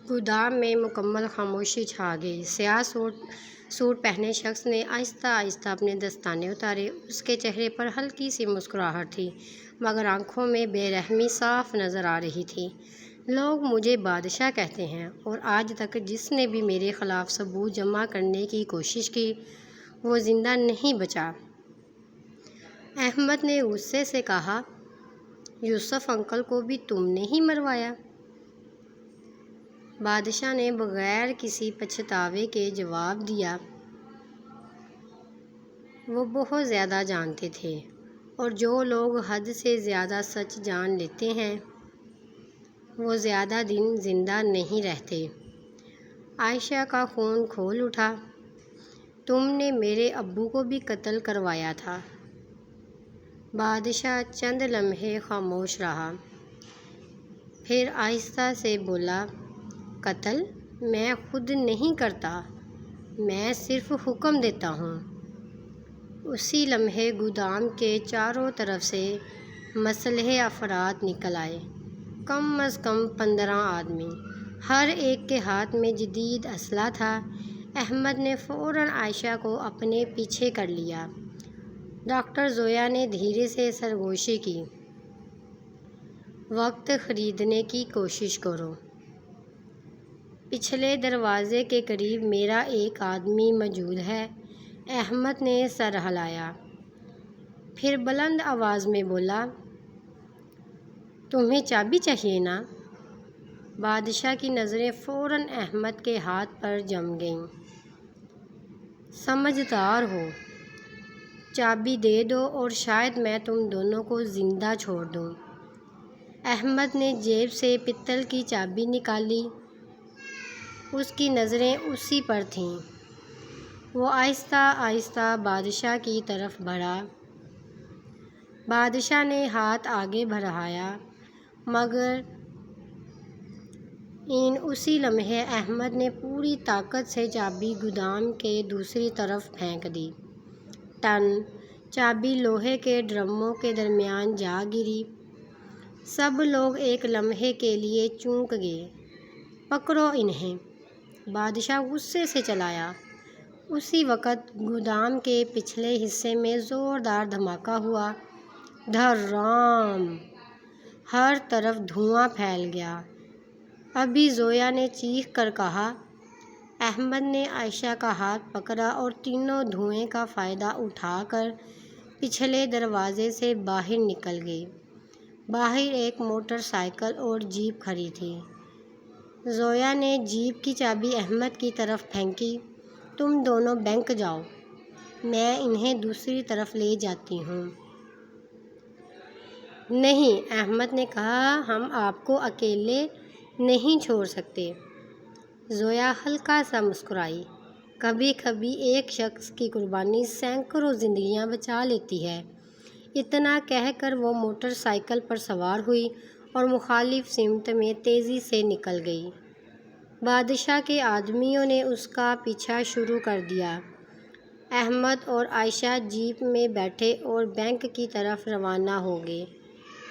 گودام میں مکمل خاموشی چھا گئی۔ سیاہ سوٹ پہنے شخص نے آہستہ آہستہ اپنے دستانے اتارے۔ اس کے چہرے پر ہلکی سی مسکراہٹ تھی، مگر آنکھوں میں بے رحمی صاف نظر آ رہی تھی۔ لوگ مجھے بادشاہ کہتے ہیں، اور آج تک جس نے بھی میرے خلاف ثبوت جمع کرنے کی کوشش کی وہ زندہ نہیں بچا۔ احمد نے غصے سے کہا، یوسف انکل کو بھی تم نے ہی مروایا؟ بادشاہ نے بغیر کسی پچھتاوے کے جواب دیا، وہ بہت زیادہ جانتے تھے، اور جو لوگ حد سے زیادہ سچ جان لیتے ہیں وہ زیادہ دن زندہ نہیں رہتے۔ عائشہ کا خون کھول اٹھا، تم نے میرے ابو کو بھی قتل کروایا تھا؟ بادشاہ چند لمحے خاموش رہا، پھر آہستہ سے بولا، قتل میں خود نہیں کرتا، میں صرف حکم دیتا ہوں۔ اسی لمحے گودام کے چاروں طرف سے مسلح افراد نکل آئے، کم از کم 15 آدمی، ہر ایک کے ہاتھ میں جدید اسلحہ تھا۔ احمد نے فوراً عائشہ کو اپنے پیچھے کر لیا۔ ڈاکٹر زویا نے دھیرے سے سرگوشی کی، وقت خریدنے کی کوشش کرو۔ پچھلے دروازے کے قریب میرا ایک آدمی موجود ہے۔ احمد نے سر ہلایا، پھر بلند آواز میں بولا، تمہیں چابی چاہیے نا؟ بادشاہ کی نظریں فوراً احمد کے ہاتھ پر جم گئیں۔ سمجھدار ہو، چابی دے دو اور شاید میں تم دونوں کو زندہ چھوڑ دوں۔ احمد نے جیب سے پتل کی چابی نکالی، اس کی نظریں اسی پر تھیں۔ وہ آہستہ آہستہ بادشاہ کی طرف بڑھا۔ بادشاہ نے ہاتھ آگے بڑھایا، مگر اسی لمحے احمد نے پوری طاقت سے چابی گودام کے دوسری طرف پھینک دی۔ ٹن چابی لوہے کے ڈرموں کے درمیان جا گری۔ سب لوگ ایک لمحے کے لیے چونک گئے۔ پکڑو انہیں، بادشاہ غصے سے چلایا۔ اسی وقت گودام کے پچھلے حصے میں زوردار دھماکہ ہوا، دھڑام! ہر طرف دھواں پھیل گیا۔ ابھی زویا نے چیخ کر کہا۔ احمد نے عائشہ کا ہاتھ پکڑا اور تینوں دھوئیں کا فائدہ اٹھا کر پچھلے دروازے سے باہر نکل گئے۔ باہر ایک موٹر سائیکل اور جیپ کھڑی تھی۔ زویا نے جیپ کی چابی احمد کی طرف پھینکی، تم دونوں بینک جاؤ، میں انہیں دوسری طرف لے جاتی ہوں۔ نہیں، احمد نے کہا، ہم آپ کو اکیلے نہیں چھوڑ سکتے۔ زویا ہلکا سا مسکرائی، کبھی کبھی ایک شخص کی قربانی سینکڑوں زندگیاں بچا لیتی ہے۔ اتنا کہہ کر وہ موٹر سائیکل پر سوار ہوئی اور مخالف سمت میں تیزی سے نکل گئی۔ بادشاہ کے آدمیوں نے اس کا پیچھا شروع کر دیا۔ احمد اور عائشہ جیپ میں بیٹھے اور بینک کی طرف روانہ ہو گئے۔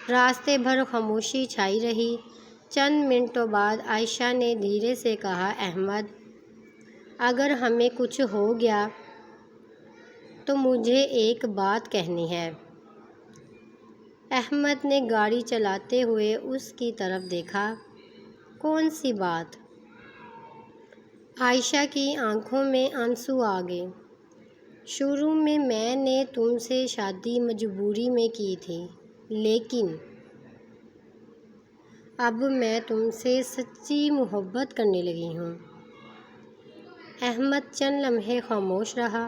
راستے بھر خاموشی چھائی رہی۔ چند منٹوں بعد عائشہ نے دھیرے سے کہا، احمد، اگر ہمیں کچھ ہو گیا تو مجھے ایک بات کہنی ہے۔ احمد نے گاڑی چلاتے ہوئے اس کی طرف دیکھا، کون سی بات؟ عائشہ کی آنکھوں میں آنسو آ گئے۔ شروع میں نے تم سے شادی مجبوری میں کی تھی، لیکن اب میں تم سے سچی محبت کرنے لگی ہوں۔ احمد چند لمحے خاموش رہا،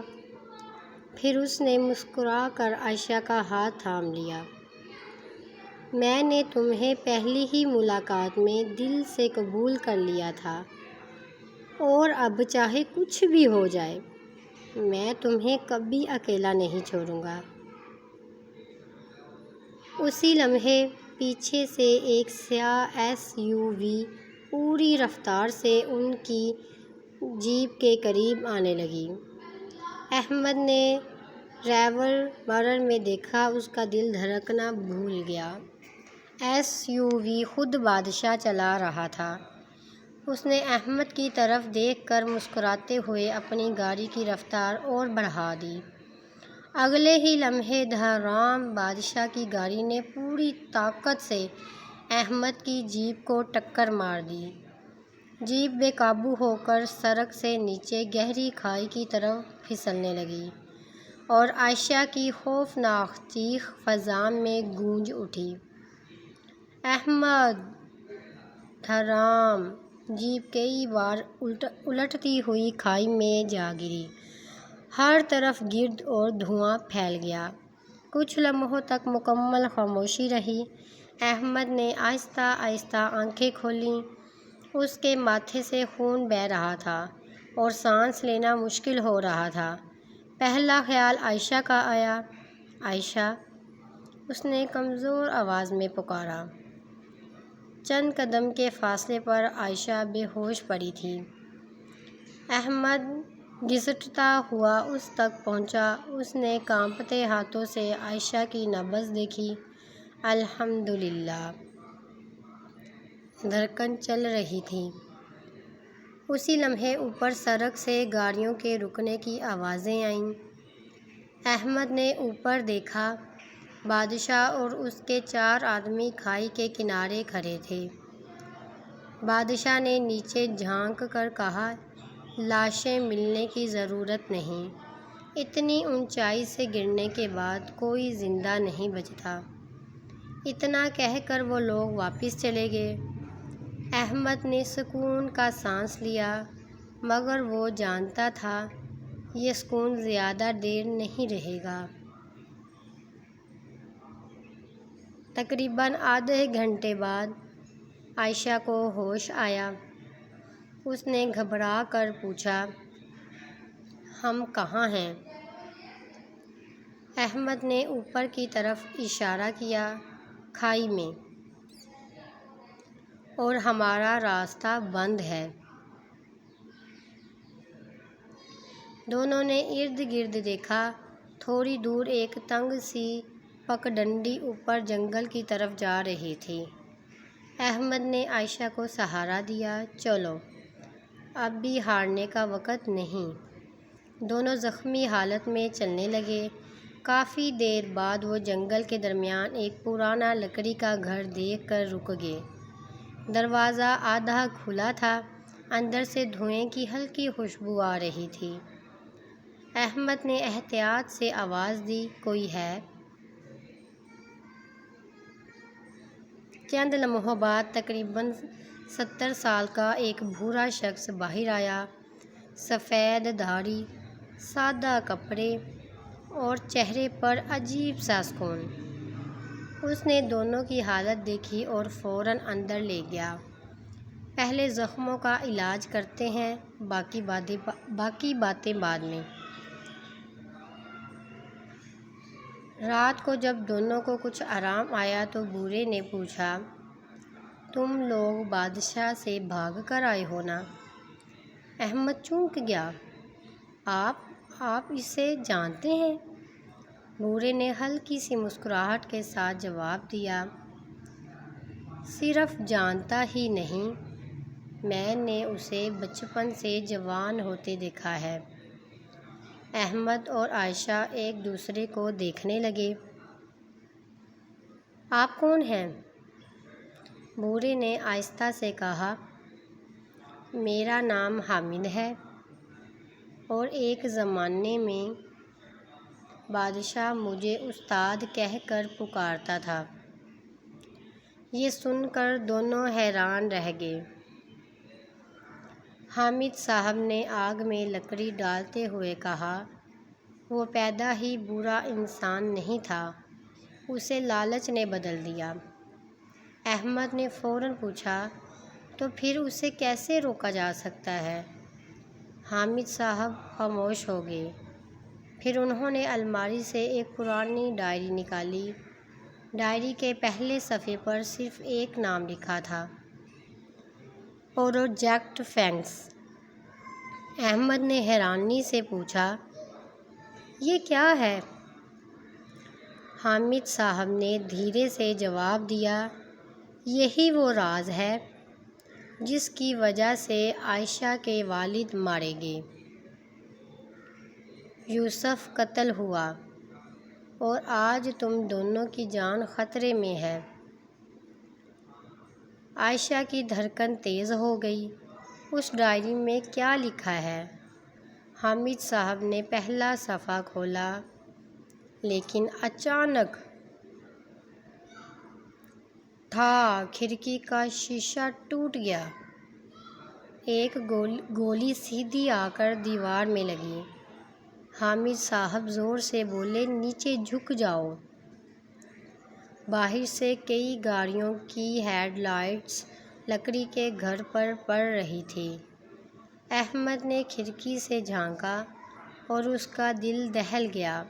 پھر اس نے مسکرا کر عائشہ کا ہاتھ تھام لیا۔ میں نے تمہیں پہلی ہی ملاقات میں دل سے قبول کر لیا تھا، اور اب چاہے کچھ بھی ہو جائے میں تمہیں کبھی اکیلا نہیں چھوڑوں گا۔ اسی لمحے پیچھے سے ایک سیاہ SUV پوری رفتار سے ان کی جیپ کے قریب آنے لگی۔ احمد نے ریئر مرر میں دیکھا، اس کا دل دھڑکنا بھول گیا۔ SUV خود بادشاہ چلا رہا تھا۔ اس نے احمد کی طرف دیکھ کر مسکراتے ہوئے اپنی گاڑی کی رفتار اور بڑھا دی۔ اگلے ہی لمحے دھرام بادشاہ کی گاڑی نے پوری طاقت سے احمد کی جیپ کو ٹکر مار دی۔ جیپ بے قابو ہو کر سڑک سے نیچے گہری کھائی کی طرف پھسلنے لگی اور عائشہ کی خوفناک چیخ فضا میں گونج اٹھی۔ احمد! دھرام! جیپ کئی بار الٹتی ہوئی کھائی میں جا گری۔ ہر طرف گرد اور دھواں پھیل گیا۔ کچھ لمحوں تک مکمل خاموشی رہی۔ احمد نے آہستہ آہستہ آنکھیں کھولیں۔ اس کے ماتھے سے خون بہہ رہا تھا اور سانس لینا مشکل ہو رہا تھا۔ پہلا خیال عائشہ کا آیا۔ عائشہ! اس نے کمزور آواز میں پکارا۔ چند قدم کے فاصلے پر عائشہ بے ہوش پڑی تھی۔ احمد گھسٹتا ہوا اس تک پہنچا۔ اس نے کانپتے ہاتھوں سے عائشہ کی نبض دیکھی۔ الحمدللہ! دھڑکن چل رہی تھی۔ اسی لمحے اوپر سڑک سے گاڑیوں کے رکنے کی آوازیں آئیں۔ احمد نے اوپر دیکھا۔ بادشاہ اور اس کے 4 آدمی کھائی کے کنارے کھڑے تھے۔ بادشاہ نے نیچے جھانک کر کہا، لاشیں ملنے کی ضرورت نہیں۔ اتنی اونچائی سے گرنے کے بعد کوئی زندہ نہیں بچتا۔ اتنا کہہ کر وہ لوگ واپس چلے گئے۔ احمد نے سکون کا سانس لیا، مگر وہ جانتا تھا یہ سکون زیادہ دیر نہیں رہے گا۔ تقریباً آدھے گھنٹے بعد عائشہ کو ہوش آیا۔ اس نے گھبرا کر پوچھا، ہم کہاں ہیں؟ احمد نے اوپر کی طرف اشارہ کیا، کھائی میں، اور ہمارا راستہ بند ہے۔ دونوں نے ارد گرد دیکھا۔ تھوڑی دور ایک تنگ سی پگڈنڈی اوپر جنگل کی طرف جا رہی تھی۔ احمد نے عائشہ کو سہارا دیا، چلو، اب بھی ہارنے کا وقت نہیں۔ دونوں زخمی حالت میں چلنے لگے۔ کافی دیر بعد وہ جنگل کے درمیان ایک پرانا لکڑی کا گھر دیکھ کر رک گئے۔ دروازہ آدھا کھلا تھا، اندر سے دھوئیں کی ہلکی خوشبو آ رہی تھی۔ احمد نے احتیاط سے آواز دی، کوئی ہے؟ چند لمحوں بعد تقریباً 70 سال کا ایک بوڑھا شخص باہر آیا۔ سفید داڑھی، سادہ کپڑے اور چہرے پر عجیب سا سکون۔ اس نے دونوں کی حالت دیکھی اور فوراً اندر لے گیا۔ پہلے زخموں کا علاج کرتے ہیں، باقی باتیں بعد میں۔ رات کو جب دونوں کو کچھ آرام آیا تو بوڑھے نے پوچھا، تم لوگ بادشاہ سے بھاگ کر آئے ہو نا؟ احمد چونک گیا۔ آپ اسے جانتے ہیں؟ بوڑھے نے ہلکی سی مسکراہٹ کے ساتھ جواب دیا، صرف جانتا ہی نہیں، میں نے اسے بچپن سے جوان ہوتے دیکھا ہے۔ احمد اور عائشہ ایک دوسرے کو دیکھنے لگے۔ آپ کون ہیں؟ بوڑھے نے آہستہ سے کہا، میرا نام حامد ہے، اور ایک زمانے میں بادشاہ مجھے استاد کہہ کر پکارتا تھا۔ یہ سن کر دونوں حیران رہ گئے۔ حامد صاحب نے آگ میں لکڑی ڈالتے ہوئے کہا، وہ پیدا ہی برا انسان نہیں تھا، اسے لالچ نے بدل دیا۔ احمد نے فوراً پوچھا، تو پھر اسے کیسے روکا جا سکتا ہے؟ حامد صاحب خاموش ہو گئے۔ پھر انہوں نے الماری سے ایک پرانی ڈائری نکالی۔ ڈائری کے پہلے صفحے پر صرف ایک نام لکھا تھا، پروجیکٹ فینکس۔ احمد نے حیرانی سے پوچھا، یہ کیا ہے؟ حامد صاحب نے دھیرے سے جواب دیا، یہی وہ راز ہے جس کی وجہ سے عائشہ کے والد مارے گئے، یوسف قتل ہوا اور آج تم دونوں کی جان خطرے میں ہے۔ عائشہ کی دھڑکن تیز ہو گئی۔ اس ڈائری میں کیا لکھا ہے؟ حامد صاحب نے پہلا صفحہ کھولا، لیکن اچانک کھڑکی کا شیشہ ٹوٹ گیا۔ ایک گولی سیدھی آ کر دیوار میں لگی۔ حامد صاحب زور سے بولے، نیچے جھک جاؤ۔ باہر سے کئی گاڑیوں کی ہیڈ لائٹس لکڑی کے گھر پر پڑ رہی تھیں۔ احمد نے کھڑکی سے جھانکا اور اس کا دل دہل گیا۔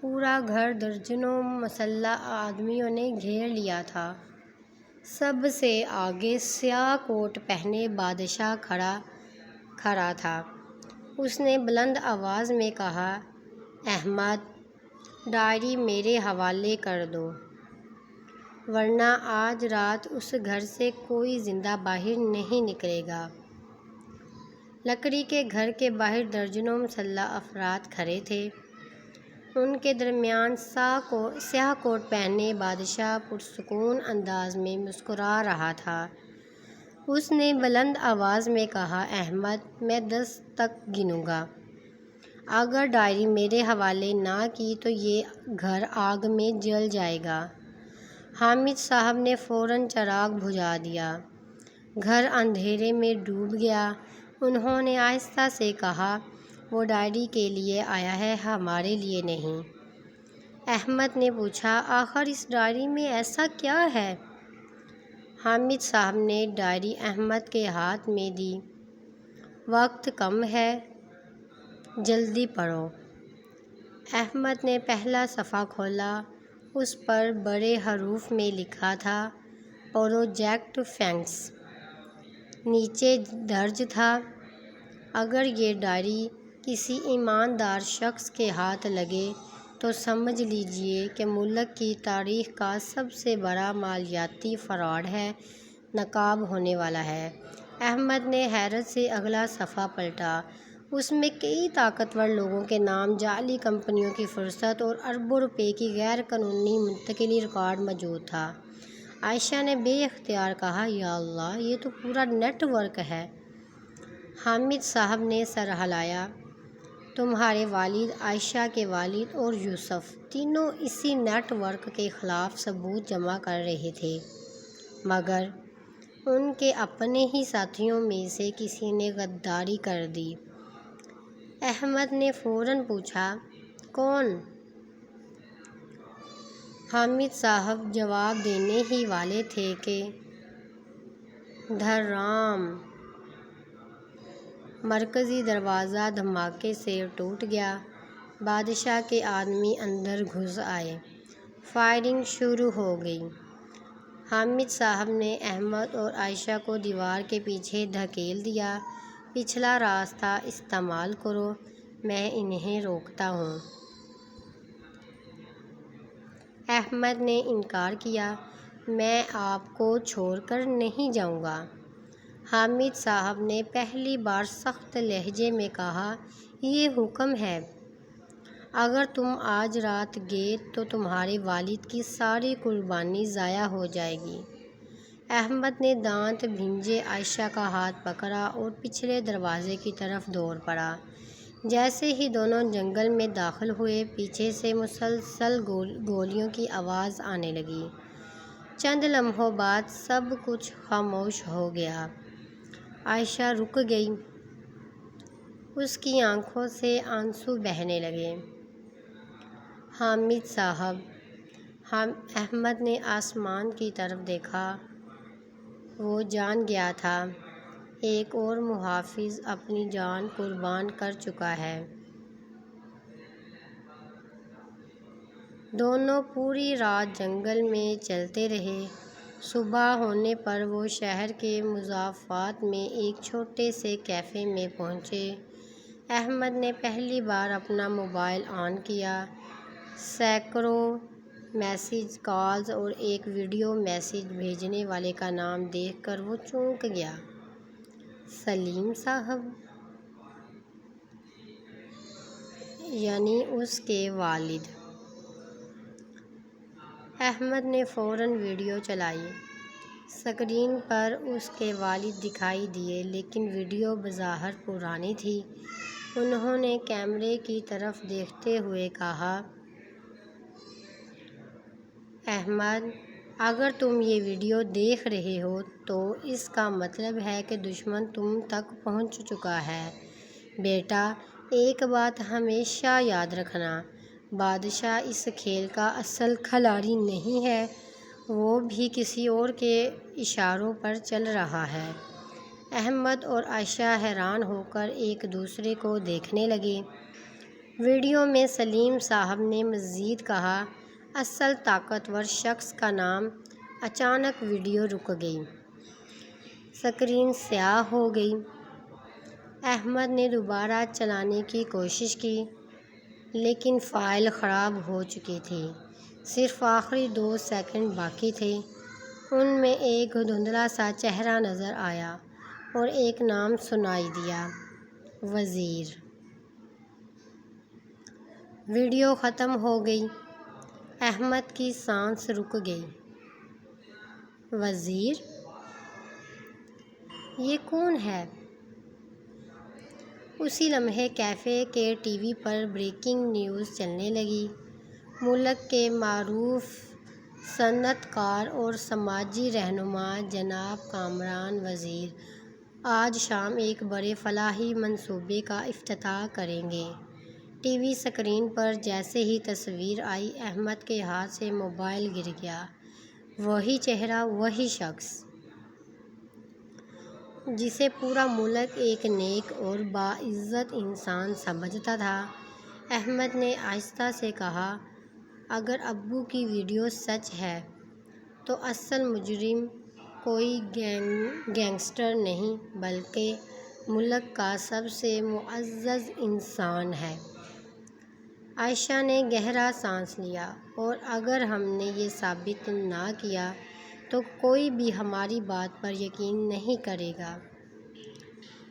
پورا گھر درجنوں مسلح آدمیوں نے گھیر لیا تھا۔ سب سے آگے سیاہ کوٹ پہنے بادشاہ کھڑا تھا۔ اس نے بلند آواز میں کہا، احمد، ڈائری میرے حوالے کر دو، ورنہ آج رات اس گھر سے کوئی زندہ باہر نہیں نکلے گا۔ لکڑی کے گھر کے باہر درجنوں مسلح افراد کھڑے تھے۔ ان کے درمیان سیاہ کوٹ پہنے بادشاہ پرسکون انداز میں مسکرا رہا تھا۔ اس نے بلند آواز میں کہا، احمد، میں 10 تک گنوں گا۔ اگر ڈائری میرے حوالے نہ کی تو یہ گھر آگ میں جل جائے گا۔ حامد صاحب نے فوراً چراغ بجھا دیا۔ گھر اندھیرے میں ڈوب گیا۔ انہوں نے آہستہ سے کہا، وہ ڈائری کے لیے آیا ہے، ہمارے لیے نہیں۔ احمد نے پوچھا، آخر اس ڈائری میں ایسا کیا ہے؟ حامد صاحب نے ڈائری احمد کے ہاتھ میں دی۔ وقت کم ہے، جلدی پڑھو۔ احمد نے پہلا صفحہ کھولا۔ اس پر بڑے حروف میں لکھا تھا، پروجیکٹ فینکس۔ نیچے درج تھا، اگر یہ ڈائری کسی ایماندار شخص کے ہاتھ لگے تو سمجھ لیجیے کہ ملک کی تاریخ کا سب سے بڑا مالیاتی فراڈ ناکام ہونے والا ہے۔ احمد نے حیرت سے اگلا صفحہ پلٹا۔ اس میں کئی طاقتور لوگوں کے نام، جعلی کمپنیوں کی فہرست اور اربوں روپے کی غیر قانونی منتقلی ریکارڈ موجود تھا۔ عائشہ نے بے اختیار کہا، یا اللہ، یہ تو پورا نیٹ ورک ہے۔ حامد صاحب نے سر ہلایا۔ تمہارے والد، عائشہ کے والد اور یوسف تینوں اسی نیٹ ورک کے خلاف ثبوت جمع کر رہے تھے، مگر ان کے اپنے ہی ساتھیوں میں سے کسی نے غداری کر دی۔ احمد نے فوراً پوچھا، کون؟ حامد صاحب جواب دینے ہی والے تھے کہ دھرام۔ مرکزی دروازہ دھماکے سے ٹوٹ گیا۔ بادشاہ کے آدمی اندر گھس آئے۔ فائرنگ شروع ہو گئی۔ حامد صاحب نے احمد اور عائشہ کو دیوار کے پیچھے دھکیل دیا۔ پچھلا راستہ استعمال کرو، میں انہیں روکتا ہوں۔ احمد نے انکار کیا، میں آپ کو چھوڑ کر نہیں جاؤں گا۔ حامد صاحب نے پہلی بار سخت لہجے میں کہا، یہ حکم ہے، اگر تم آج رات گئے تو تمہارے والد کی ساری قربانی ضائع ہو جائے گی۔ احمد نے دانت بھینجے عائشہ کا ہاتھ پکڑا اور پچھلے دروازے کی طرف دوڑ پڑا۔ جیسے ہی دونوں جنگل میں داخل ہوئے، پیچھے سے مسلسل گولیوں کی آواز آنے لگی۔ چند لمحوں بعد سب کچھ خاموش ہو گیا۔ عائشہ رک گئی۔ اس کی آنکھوں سے آنسو بہنے لگے۔ حامد صاحب۔ احمد نے آسمان کی طرف دیکھا۔ وہ جان گیا تھا، ایک اور محافظ اپنی جان قربان کر چکا ہے۔ دونوں پوری رات جنگل میں چلتے رہے۔ صبح ہونے پر وہ شہر کے مضافات میں ایک چھوٹے سے کیفے میں پہنچے۔ احمد نے پہلی بار اپنا موبائل آن کیا۔ سینکڑوں میسیج کالز اور ایک ویڈیو میسیج بھیجنے والے کا نام دیکھ کر وہ چونک گیا۔ سلیم صاحب، یعنی اس کے والد۔ احمد نے فوراً ویڈیو چلائی۔ اسکرین پر اس کے والد دکھائی دیے، لیکن ویڈیو بظاہر پرانی تھی۔ انہوں نے کیمرے کی طرف دیکھتے ہوئے کہا، احمد، اگر تم یہ ویڈیو دیکھ رہے ہو تو اس کا مطلب ہے کہ دشمن تم تک پہنچ چکا ہے۔ بیٹا، ایک بات ہمیشہ یاد رکھنا، بادشاہ اس کھیل کا اصل کھلاڑی نہیں ہے، وہ بھی کسی اور کے اشاروں پر چل رہا ہے۔ احمد اور عائشہ حیران ہو کر ایک دوسرے کو دیکھنے لگے۔ ویڈیو میں سلیم صاحب نے مزید کہا، اصل طاقتور شخص کا نام۔ اچانک ویڈیو رک گئی۔ اسکرین سیاہ ہو گئی۔ احمد نے دوبارہ چلانے کی کوشش کی، لیکن فائل خراب ہو چکی تھی۔ صرف آخری 2 سیکنڈ باقی تھے۔ ان میں ایک دھندلا سا چہرہ نظر آیا اور ایک نام سنائی دیا، وزیر۔ ویڈیو ختم ہو گئی۔ احمد کی سانس رک گئی۔ وزیر؟ یہ کون ہے؟ اسی لمحے کیفے کے ٹی وی پر بریکنگ نیوز چلنے لگی۔ ملک کے معروف صنعت کار اور سماجی رہنما جناب کامران وزیر آج شام ایک بڑے فلاحی منصوبے کا افتتاح کریں گے۔ ٹی وی اسکرین پر جیسے ہی تصویر آئی، احمد کے ہاتھ سے موبائل گر گیا۔ وہی چہرہ، وہی شخص جسے پورا ملک ایک نیک اور باعزت انسان سمجھتا تھا۔ احمد نے آہستہ سے کہا، اگر ابو کی ویڈیو سچ ہے تو اصل مجرم کوئی گینگسٹر نہیں بلکہ ملک کا سب سے معزز انسان ہے۔ عائشہ نے گہرا سانس لیا، اور اگر ہم نے یہ ثابت نہ کیا تو کوئی بھی ہماری بات پر یقین نہیں کرے گا۔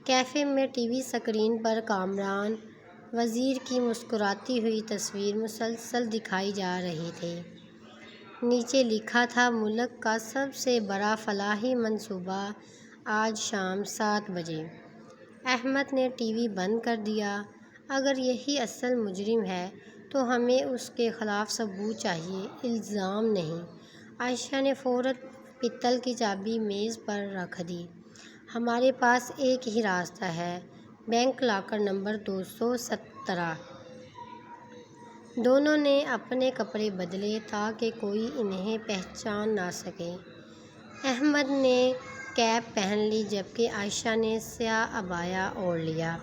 کیفے میں ٹی وی اسکرین پر کامران وزیر کی مسکراتی ہوئی تصویر مسلسل دکھائی جا رہی تھی۔ نیچے لکھا تھا، ملک کا سب سے بڑا فلاحی منصوبہ آج شام 7 بجے۔ احمد نے ٹی وی بند کر دیا۔ اگر یہی اصل مجرم ہے تو ہمیں اس کے خلاف ثبوت چاہیے، الزام نہیں۔ عائشہ نے فوراً پتل کی چابی میز پر رکھ دی۔ ہمارے پاس ایک ہی راستہ ہے، بینک لاکر نمبر 217۔ دونوں نے اپنے کپڑے بدلے تاکہ کوئی انہیں پہچان نہ سکے۔ احمد نے کیپ پہن لی جبکہ عائشہ نے سیاہ عبایا اوڑھ لیا۔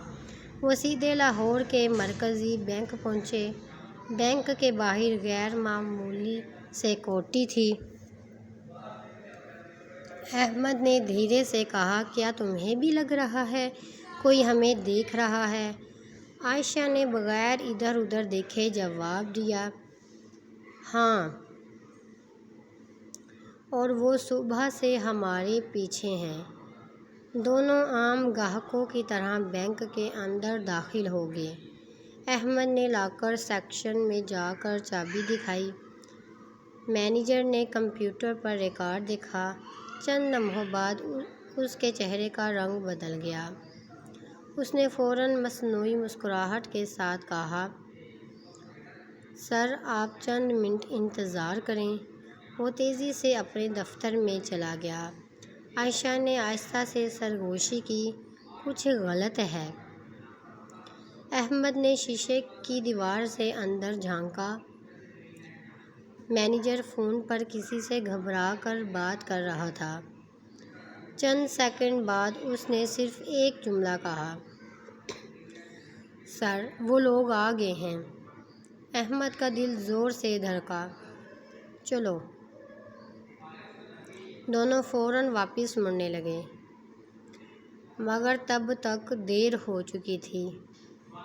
وہ سیدھے لاہور کے مرکزی بینک پہنچے۔ بینک کے باہر غیر معمولی سیکورٹی تھی۔ احمد نے دھیرے سے کہا، کیا تمہیں بھی لگ رہا ہے کوئی ہمیں دیکھ رہا ہے؟ عائشہ نے بغیر ادھر ادھر دیکھے جواب دیا، ہاں، اور وہ صبح سے ہمارے پیچھے ہیں۔ دونوں عام گاہکوں کی طرح بینک کے اندر داخل ہو گئے۔ احمد نے لاکر سیکشن میں جا کر چابی دکھائی۔ مینیجر نے کمپیوٹر پر ریکارڈ دیکھا۔ چند لمحوں بعد اس کے چہرے کا رنگ بدل گیا۔ اس نے فوراً مصنوعی مسکراہٹ کے ساتھ کہا، سر، آپ چند منٹ انتظار کریں۔ وہ تیزی سے اپنے دفتر میں چلا گیا۔ عائشہ نے آہستہ سے سرگوشی کی، کچھ غلط ہے۔ احمد نے شیشے کی دیوار سے اندر جھانکا۔ مینیجر فون پر کسی سے گھبرا کر بات کر رہا تھا۔ چند سیکنڈ بعد اس نے صرف ایک جملہ کہا، سر، وہ لوگ آ گئے ہیں۔ احمد کا دل زور سے دھڑکا۔ چلو۔ دونوں فوراً واپس مڑنے لگے، مگر تب تک دیر ہو چکی تھی۔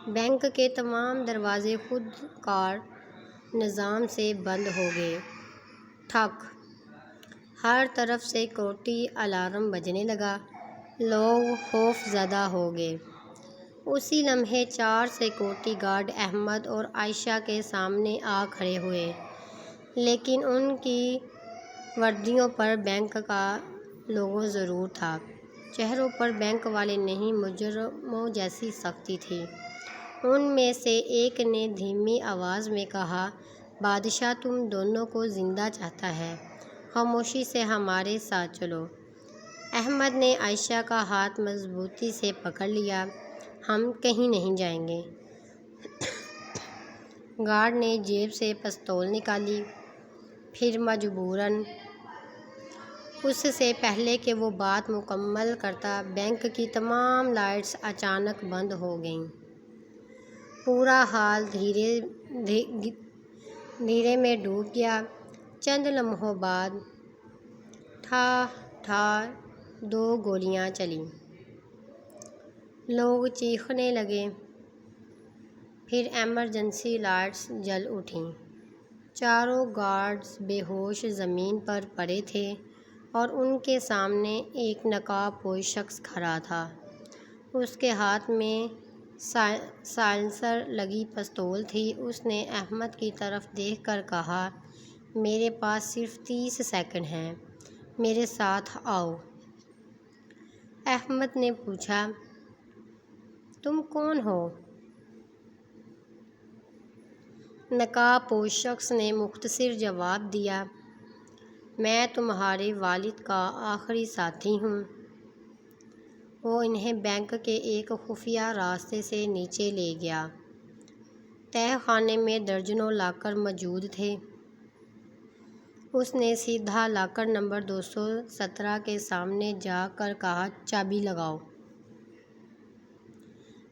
بینک کے تمام دروازے خود کار نظام سے بند ہو گئے۔ ٹھک! ہر طرف سیکورٹی الارم بجنے لگا۔ لوگ خوف زدہ ہو گئے۔ اسی لمحے 4 سیکورٹی گارڈ احمد اور عائشہ کے سامنے آ کھڑے ہوئے، لیکن ان کی وردیوں پر بینک کا لوگو ضرور تھا۔ چہروں پر بینک والے نہیں، مجرموں جیسی سختی تھی۔ ان میں سے ایک نے دھیمی آواز میں کہا، بادشاہ تم دونوں کو زندہ چاہتا ہے، خاموشی سے ہمارے ساتھ چلو۔ احمد نے عائشہ کا ہاتھ مضبوطی سے پکڑ لیا۔ ہم کہیں نہیں جائیں گے۔ گارڈ نے جیب سے پستول نکالی، پھر مجبوراً اس سے پہلے کہ وہ بات مکمل کرتا، بینک کی تمام لائٹس اچانک بند ہو گئیں۔ پورا ہال دھیرے میں ڈوب گیا۔ چند لمحوں بعد ٹھا ٹھا 2 گولیاں چلیں۔ لوگ چیخنے لگے۔ پھر ایمرجنسی لائٹس جل اٹھیں۔ چاروں گارڈز بے ہوش زمین پر پڑے تھے اور ان کے سامنے ایک نقاب پوش شخص کھڑا تھا۔ اس کے ہاتھ میں سائلنسر لگی پستول تھی۔ اس نے احمد کی طرف دیکھ کر کہا، میرے پاس صرف 30 سیکنڈ ہیں، میرے ساتھ آؤ۔ احمد نے پوچھا، تم کون ہو؟ نقاب پوش شخص نے مختصر جواب دیا، میں تمہارے والد کا آخری ساتھی ہوں۔ وہ انہیں بینک کے ایک خفیہ راستے سے نیچے لے گیا۔ تہہ خانے میں درجنوں لاکر موجود تھے۔ اس نے سیدھا لاکر نمبر 217 کے سامنے جا کر کہا، چابی لگاؤ۔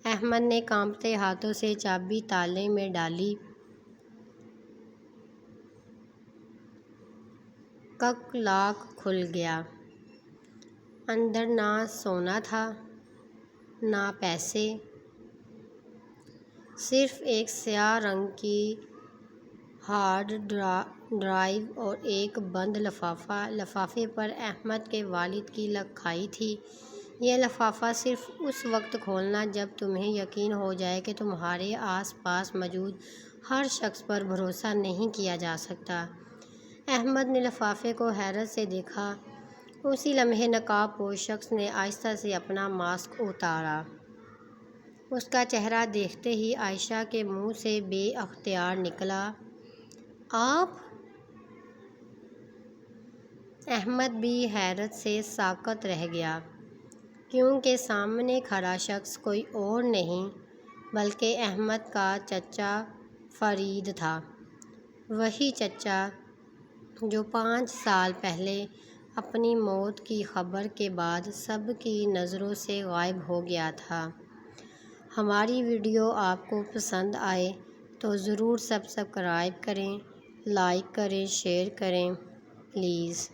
احمد نے کانپتے ہاتھوں سے چابی تالے میں ڈالی۔ کک لاک کھل گیا۔ اندر نہ سونا تھا، نہ پیسے، صرف ایک سیاہ رنگ کی ہارڈ ڈرائیو اور ایک بند لفافہ۔ لفافے پر احمد کے والد کی لکھائی تھی، یہ لفافہ صرف اس وقت کھولنا جب تمہیں یقین ہو جائے کہ تمہارے آس پاس موجود ہر شخص پر بھروسہ نہیں کیا جا سکتا۔ احمد نے لفافے کو حیرت سے دیکھا۔ اسی لمحے نقاب پوش شخص نے آہستہ سے اپنا ماسک اتارا۔ اس کا چہرہ دیکھتے ہی عائشہ کے منہ سے بے اختیار نکلا، آپ؟ احمد بھی حیرت سے ساکت رہ گیا، کیونکہ سامنے کھڑا شخص کوئی اور نہیں بلکہ احمد کا چچا فرید تھا۔ وہی چچا جو 5 سال پہلے اپنی موت کی خبر کے بعد سب کی نظروں سے غائب ہو گیا تھا۔ ہماری ویڈیو آپ کو پسند آئے تو ضرور سبسکرائب کریں، لائک کریں، شیئر کریں، پلیز۔